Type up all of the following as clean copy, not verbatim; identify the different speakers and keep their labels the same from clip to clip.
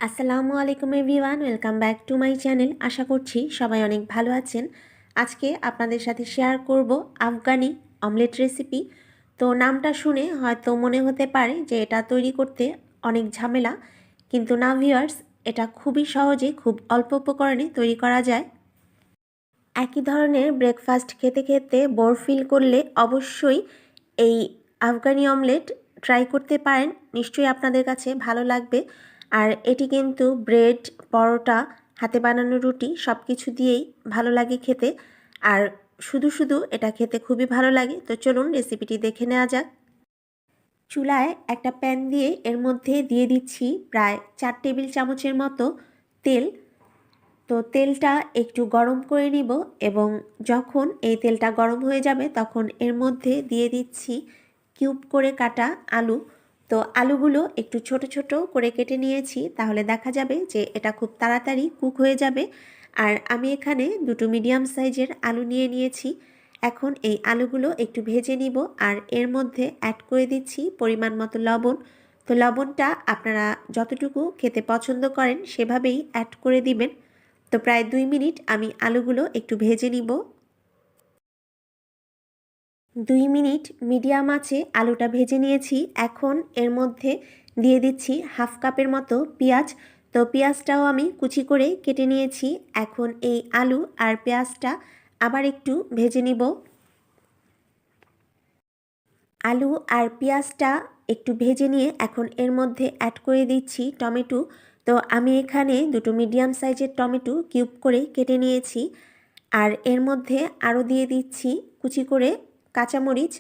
Speaker 1: আসসালামু আলাইকুম everyone, welcome back to my channel. আশা করছি সবাই অনেক ভালো আছেন। আজকে আপনাদের সাথে শেয়ার করব আফগানি অমলেট রেসিপি। তো নামটা শুনে হয়তো মনে হতে পারে যে এটা তৈরি করতে অনেক ঝামেলা, কিন্তু না ভিউয়ার্স, এটা খুবই সহজে খুব অল্প উপকরণে তৈরি করা যায়। একই ধরনের ব্রেকফাস্ট খেতে খেতে বোর ফিল করলে অবশ্যই এই আফগানি অমলেট ট্রাই করতে পারেন। নিশ্চয়ই আপনাদের কাছে ভালো লাগবে। আর এটি কিন্তু ব্রেড, পরোটা, হাতে বানানো রুটি সব কিছু দিয়েই ভালো লাগে খেতে। আর শুধু শুধু এটা খেতে খুবই ভালো লাগে। তো চলুন রেসিপিটি দেখে নেওয়া যাক। চুলায় একটা প্যান দিয়ে এর মধ্যে দিয়ে দিচ্ছি প্রায় 4 টেবিল চামচের মতো তেল। তো তেলটা একটু গরম করে নিব এবং যখন এই তেলটা গরম হয়ে যাবে তখন এর মধ্যে দিয়ে দিচ্ছি কিউব করে কাটা আলু। তো আলুগুলো একটু ছোট ছোট করে কেটে নিয়েছি, তাহলে দেখা যাবে যে এটা খুব তাড়াতাড়ি কুক হয়ে যাবে। আর আমি এখানে দুটো মিডিয়াম সাইজের আলু নিয়ে নিয়েছি। এখন এই আলুগুলো একটু ভেজে নিব আর এর মধ্যে অ্যাড করে দিচ্ছি পরিমাণ মতো লবণ। তো লবণটা আপনারা যতটুকু খেতে পছন্দ করেন সেভাবেই অ্যাড করে দিবেন। তো প্রায় 2 মিনিট আমি আলুগুলো একটু ভেজে নিব। 2 মিনিট মিডিয়াম আঁচে আলুটা ভেজে নিয়েছি। এখন এর মধ্যে দিয়ে দিচ্ছি হাফ কাপের মতো পেঁয়াজ। তো পেঁয়াজটাও আমি কুচি করে কেটে নিয়েছি। এখন এই আলু আর পেঁয়াজটা আবার একটু ভেজে নিব। আলু আর পেঁয়াজটা একটু ভেজে নিয়ে এখন এর মধ্যে অ্যাড করে দিচ্ছি টমেটো। তো আমি এখানে দুটো মিডিয়াম সাইজের টমেটো কিউব করে কেটে নিয়েছি। আর এর মধ্যে আরও দিয়ে দিচ্ছি কুচি করে কাঁচামরিচ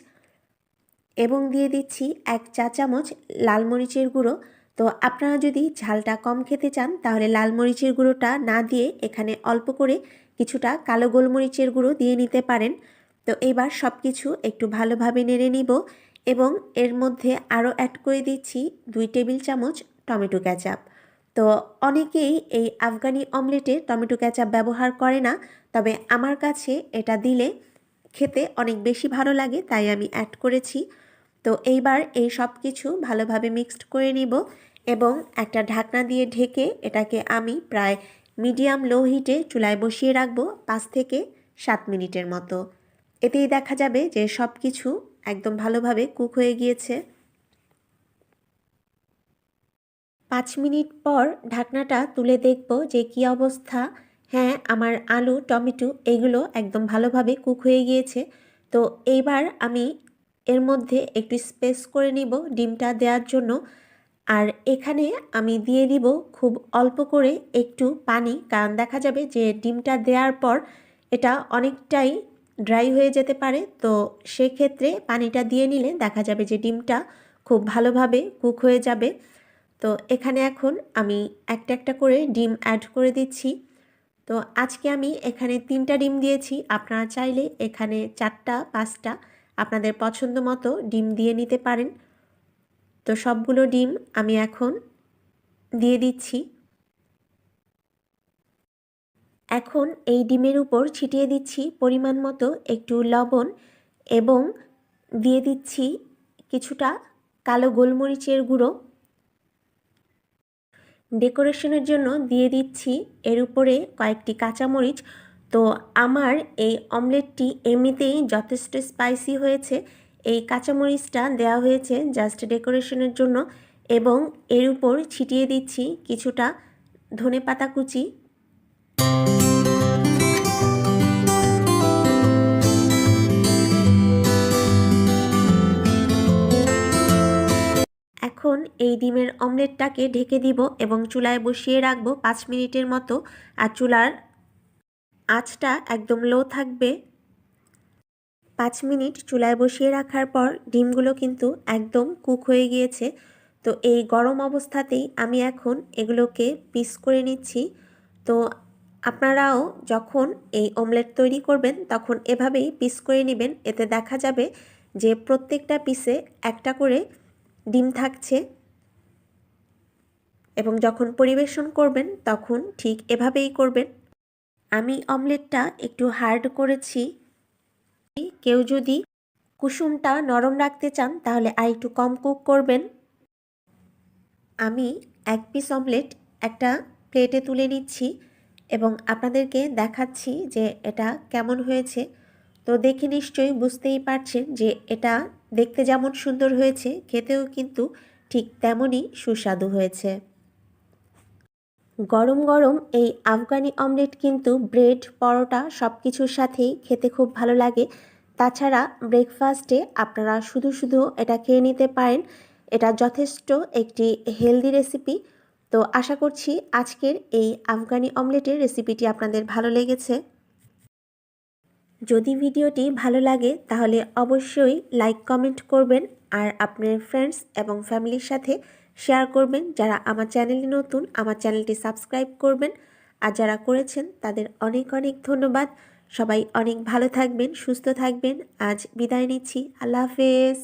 Speaker 1: এবং দিয়ে দিচ্ছি 1 চা চামচ লাল মরিচের গুঁড়ো। তো আপনারা যদি ঝালটা কম খেতে চান তাহলে লাল মরিচের গুঁড়োটা না দিয়ে এখানে অল্প করে কিছুটা কালো গোলমরিচের গুঁড়ো দিয়ে নিতে পারেন। তো এবার সব কিছু একটু ভালোভাবে নেড়ে নিব এবং এর মধ্যে আরও অ্যাড করে দিচ্ছি 2 টেবিল চামচ টমেটো কেচাপ। তো অনেকেই এই আফগানি অমলেটে টমেটো কেচাপ ব্যবহার করে না, তবে আমার কাছে এটা দিলে খেতে অনেক বেশি ভালো লাগে, তাই আমি অ্যাড করেছি। তো এইবার এই সব কিছু ভালোভাবে মিক্সড করে নিব এবং একটা ঢাকনা দিয়ে ঢেকে এটাকে আমি প্রায় মিডিয়াম লো হিটে চুলায় বসিয়ে রাখবো 5 থেকে 7 মিনিটের মতো। এতেই দেখা যাবে যে সব কিছু একদম ভালোভাবে কুক হয়ে গিয়েছে। 5 মিনিট পর ঢাকনাটা তুলে দেখব যে কী অবস্থা। হ্যাঁ, আমার আলু, টমেটো এগুলো একদম ভালোভাবে কুক হয়ে গিয়েছে। তো এইবার আমি এর মধ্যে একটু স্পেস করে নিব ডিমটা দেওয়ার জন্য। আর এখানে আমি দিয়ে দিব খুব অল্প করে একটু পানি, কারণ দেখা যাবে যে ডিমটা দেওয়ার পর এটা অনেকটাই ড্রাই হয়ে যেতে পারে। তো সেক্ষেত্রে পানিটা দিয়ে নিলে দেখা যাবে যে ডিমটা খুব ভালোভাবে কুক হয়ে যাবে। তো এখানে এখন আমি একটা একটা করে ডিম অ্যাড করে দিচ্ছি। তো আজকে আমি এখানে 3টা ডিম দিয়েছি, আপনারা চাইলে এখানে 4টা 5টা আপনাদের পছন্দ মতো ডিম দিয়ে নিতে পারেন। তো সবগুলো ডিম আমি এখন দিয়ে দিচ্ছি। এখন এই ডিমের উপর ছিটিয়ে দিচ্ছি পরিমাণ মতো একটু লবণ এবং দিয়ে দিচ্ছি কিছুটা কালো গোলমরিচের গুঁড়ো। ডেকোরেশনের জন্য দিয়ে দিচ্ছি এর উপরে কয়েকটি কাঁচামরিচ। তো আমার এই অমলেটটি এমনিতেই যথেষ্ট স্পাইসি হয়েছে, এই কাঁচামরিচটা দেওয়া হয়েছে জাস্ট ডেকোরেশনের জন্য। এবং এর উপর ছিটিয়ে দিচ্ছি কিছুটা ধনেপাতা কুচি। এখন এই ডিমের অমলেটটাকে ঢেকে দিব এবং চুলায় বসিয়ে রাখবো 5 মিনিটের মতো। আর চুলার আঁচটা একদম লো থাকবে। 5 মিনিট চুলায় বসিয়ে রাখার পর ডিমগুলো কিন্তু একদম কুক হয়ে গিয়েছে। তো এই গরম অবস্থাতেই আমি এখন এগুলোকে পিস করে নিচ্ছি। তো আপনারাও যখন এই অমলেট তৈরি করবেন তখন এভাবেই পিস করে নেবেন, এতে দেখা যাবে যে প্রত্যেকটা পিসে একটা করে ডিম থাকছে এবং যখন পরিবেশন করবেন তখন ঠিক এভাবেই করবেন। আমি অমলেটটা একটু হার্ড করেছি। কেউ যদি কুসুমটা নরম রাখতে চান তাহলে আর একটু কম কুক করবেন। আমি 1 পিস অমলেট একটা প্লেটে তুলে নিচ্ছি এবং আপনাদেরকে দেখাচ্ছি যে এটা কেমন হয়েছে। তো দেখে নিশ্চয়ই বুঝতেই পারছেন যে এটা দেখতে যেমন সুন্দর হয়েছে, খেতেও কিন্তু ঠিক তেমনই সুস্বাদু হয়েছে। গরম গরম এই আফগানি অমলেট কিন্তু ব্রেড, পরোটা সব কিছুর সাথেই খেতে খুব ভালো লাগে। তাছাড়া ব্রেকফাস্টে আপনারা শুধু শুধু এটা খেয়ে নিতে পারেন। এটা যথেষ্ট একটি হেলদি রেসিপি। তো আশা করছি আজকের এই আফগানি অমলেটের রেসিপিটি আপনাদের ভালো লেগেছে। যদি ভিডিওটি ভালো লাগে তাহলে অবশ্যই লাইক কমেন্ট করবেন আর আপনার ফ্রেন্ডস এবং ফ্যামিলির সাথে শেয়ার করবেন। যারা আমার চ্যানেলে নতুন, আমার চ্যানেলটি সাবস্ক্রাইব করবেন, আর যারা করেছেন তাদের অনেক অনেক ধন্যবাদ। সবাই অনেক ভালো থাকবেন, সুস্থ থাকবেন। আজ বিদায় নিচ্ছি। আল্লাহ হাফেজ।